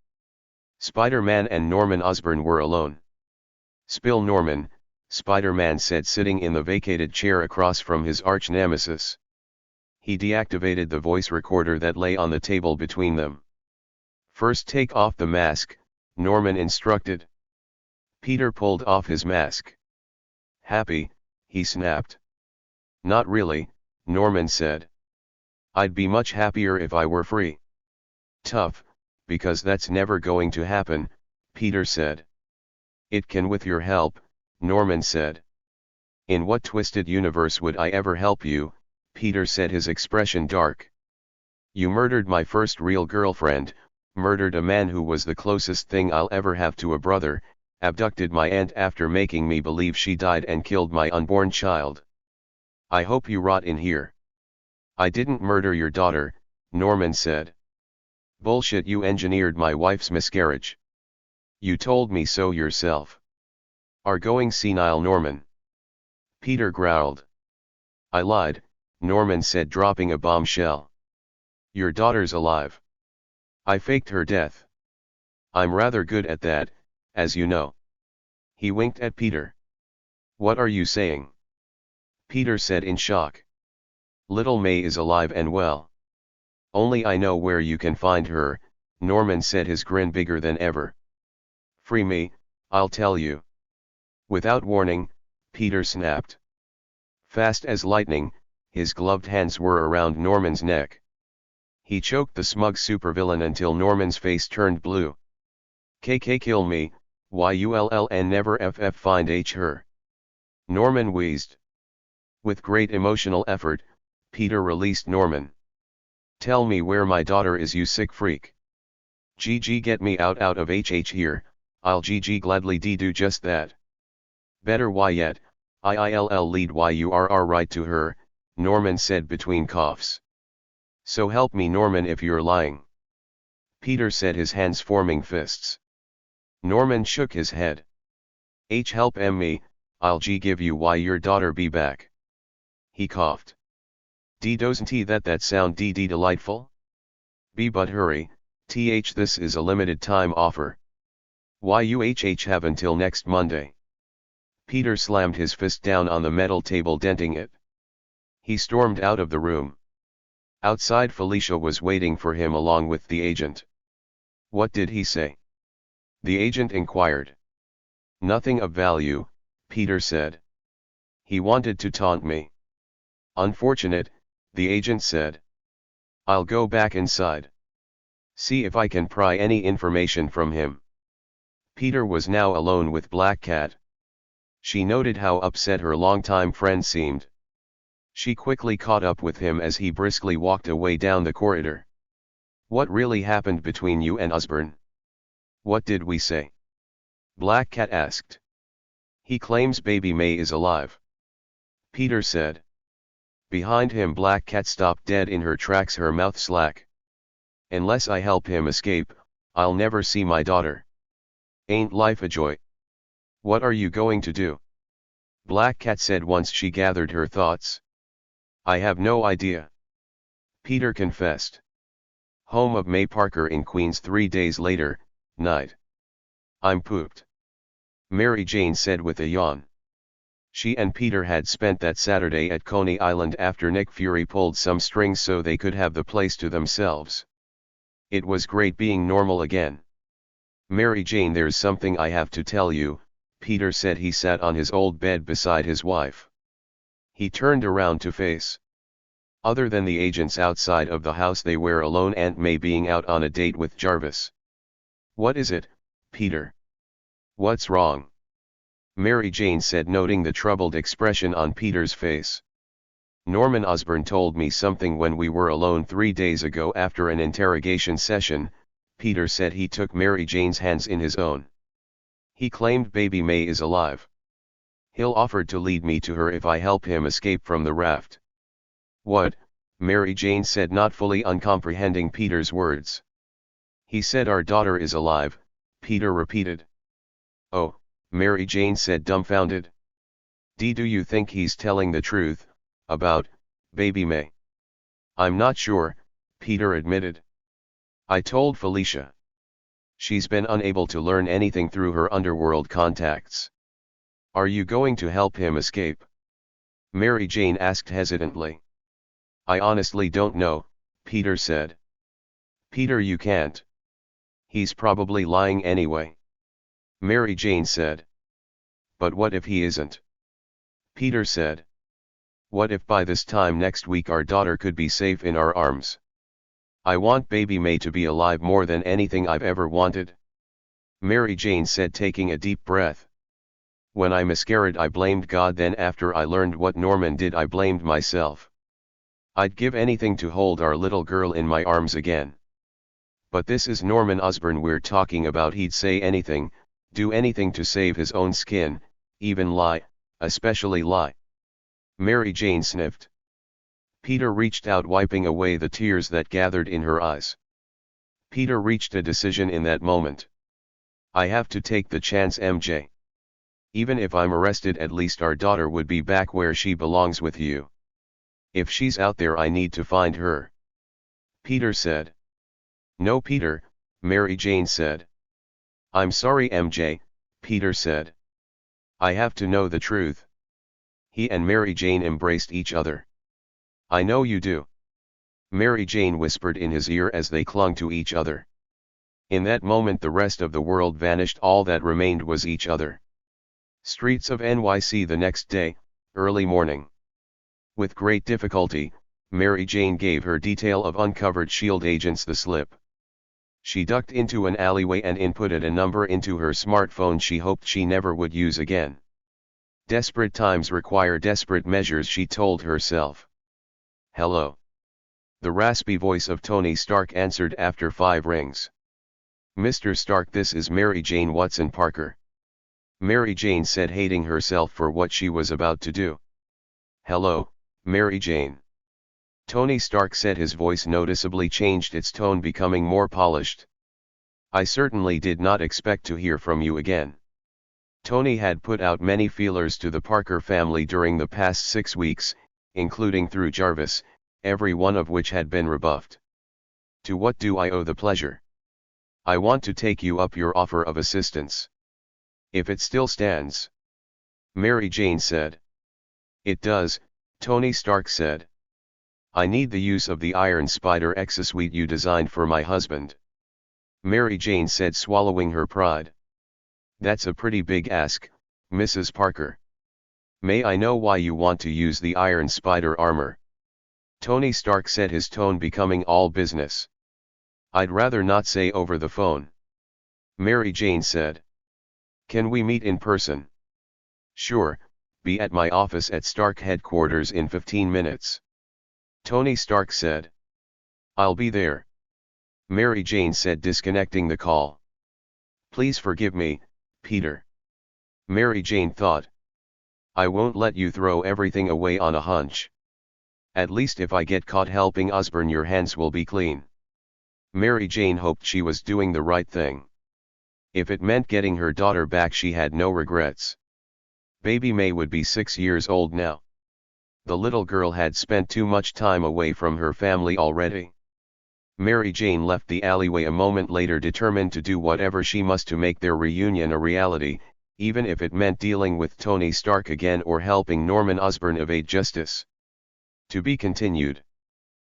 Spider-Man and Norman Osborn were alone. "Spill, Norman," Spider-Man said, sitting in the vacated chair across from his arch-nemesis. He deactivated the voice recorder that lay on the table between them. "First take off the mask," Norman instructed. Peter pulled off his mask. "Happy?" he snapped. "Not really," Norman said. "I'd be much happier if I were free." "Tough, because that's never going to happen," Peter said. "It can with your help," Norman said. "In what twisted universe would I ever help you?" Peter said, his expression dark. "You murdered my first real girlfriend, murdered a man who was the closest thing I'll ever have to a brother, abducted my aunt after making me believe she died, and killed my unborn child. I hope you rot in here." "I didn't murder your daughter," Norman said. "Bullshit, you engineered my wife's miscarriage. You told me so yourself." "Are going senile, Norman," Peter growled. "I lied," Norman said, dropping a bombshell. "Your daughter's alive. I faked her death. I'm rather good at that, as you know." He winked at Peter. "What are you saying?" Peter said in shock. "Little May is alive and well. Only I know where you can find her," Norman said, his grin bigger than ever. "Free me, I'll tell you." Without warning, Peter snapped. Fast as lightning, his gloved hands were around Norman's neck. He choked the smug supervillain until Norman's face turned blue. "KK kill me, YULLN never FF find her," Norman wheezed. With great emotional effort, Peter released Norman. "Tell me where my daughter is, you sick freak. GG, get me out of HH here, I'll GG gladly do just that." "Better why yet, IILL lead YURR right to her," Norman said between coughs. "So help me, Norman, if you're lying," Peter said, his hands forming fists. Norman shook his head. Help me, I'll give you why your daughter be back." He coughed. Doesn't that sound delightful? But hurry, this is a limited time offer. YUHH have until next Monday." Peter slammed his fist down on the metal table, denting it. He stormed out of the room. Outside, Felicia was waiting for him along with the agent. "What did he say?" the agent inquired. "Nothing of value," Peter said. "He wanted to taunt me." "Unfortunate," the agent said. "I'll go back inside. See if I can pry any information from him." Peter was now alone with Black Cat. She noted how upset her longtime friend seemed. She quickly caught up with him as he briskly walked away down the corridor. "What really happened between you and Osborne? What did we say?" Black Cat asked. "He claims baby May is alive," Peter said. Behind him Black Cat stopped dead in her tracks, her mouth slack. "Unless I help him escape, I'll never see my daughter. Ain't life a joy?" "What are you going to do?" Black Cat said once she gathered her thoughts. "I have no idea," Peter confessed. Home of May Parker in Queens 3 days later, night. "I'm pooped," Mary Jane said with a yawn. She and Peter had spent that Saturday at Coney Island after Nick Fury pulled some strings so they could have the place to themselves. It was great being normal again. "Mary Jane, there's something I have to tell you," Peter said. He sat on his old bed beside his wife. He turned around to face. Other than the agents outside of the house, they were alone, Aunt May being out on a date with Jarvis. "What is it, Peter? What's wrong?" Mary Jane said, noting the troubled expression on Peter's face. "Norman Osborn told me something when we were alone 3 days ago after an interrogation session," Peter said. He took Mary Jane's hands in his own. "He claimed baby May is alive. He'll offered to lead me to her if I help him escape from the raft." "What?" Mary Jane said, not fully uncomprehending Peter's words. "He said our daughter is alive," Peter repeated. "Oh," Mary Jane said, dumbfounded. "Do you think he's telling the truth, about baby May?" "I'm not sure," Peter admitted. "I told Felicia. She's been unable to learn anything through her underworld contacts." "Are you going to help him escape?" Mary Jane asked hesitantly. "I honestly don't know," Peter said. "Peter, you can't. He's probably lying anyway," Mary Jane said. "But what if he isn't?" Peter said. "What if by this time next week our daughter could be safe in our arms? I want baby May to be alive more than anything I've ever wanted," Mary Jane said, taking a deep breath. "When I miscarried, I blamed God. Then after I learned what Norman did, I blamed myself. I'd give anything to hold our little girl in my arms again. But this is Norman Osborn we're talking about. He'd say anything, do anything to save his own skin, even lie, especially lie." Mary Jane sniffed. Peter reached out, wiping away the tears that gathered in her eyes. Peter reached a decision in that moment. "I have to take the chance, MJ. Even if I'm arrested, at least our daughter would be back where she belongs, with you. If she's out there, I need to find her," Peter said. "No, Peter," Mary Jane said. "I'm sorry, MJ," Peter said. "I have to know the truth." He and Mary Jane embraced each other. "I know you do," Mary Jane whispered in his ear as they clung to each other. In that moment the rest of the world vanished. All that remained was each other. Streets of NYC the next day, early morning. With great difficulty, Mary Jane gave her detail of uncovered SHIELD agents the slip. She ducked into an alleyway and inputted a number into her smartphone she hoped she never would use again. Desperate times require desperate measures, she told herself. "Hello." The raspy voice of Tony Stark answered after 5 rings. "Mr. Stark, this is Mary Jane Watson Parker," Mary Jane said, hating herself for what she was about to do. "Hello, Mary Jane." Tony Stark said, his voice noticeably changed, its tone becoming more polished. "I certainly did not expect to hear from you again." Tony had put out many feelers to the Parker family during the past 6 weeks, including through Jarvis, every one of which had been rebuffed. "To what do I owe the pleasure? I want to take you up your offer of assistance. If it still stands," Mary Jane said. "It does," Tony Stark said. "I need the use of the Iron Spider exosuit you designed for my husband," Mary Jane said, swallowing her pride. "That's a pretty big ask, Mrs. Parker. May I know why you want to use the Iron Spider armor?" Tony Stark said, his tone becoming all business. "I'd rather not say over the phone," Mary Jane said. "Can we meet in person?" Sure, be at my office at Stark headquarters in 15 minutes. Tony Stark said. I'll be there. Mary Jane said, disconnecting the call. Please forgive me, Peter. Mary Jane thought. I won't let you throw everything away on a hunch. At least if I get caught helping Osborn, your hands will be clean. Mary Jane hoped she was doing the right thing. If it meant getting her daughter back, she had no regrets. Baby May would be 6 years old now. The little girl had spent too much time away from her family already. Mary Jane left the alleyway a moment later, determined to do whatever she must to make their reunion a reality, even if it meant dealing with Tony Stark again or helping Norman Osborn evade justice. To be continued.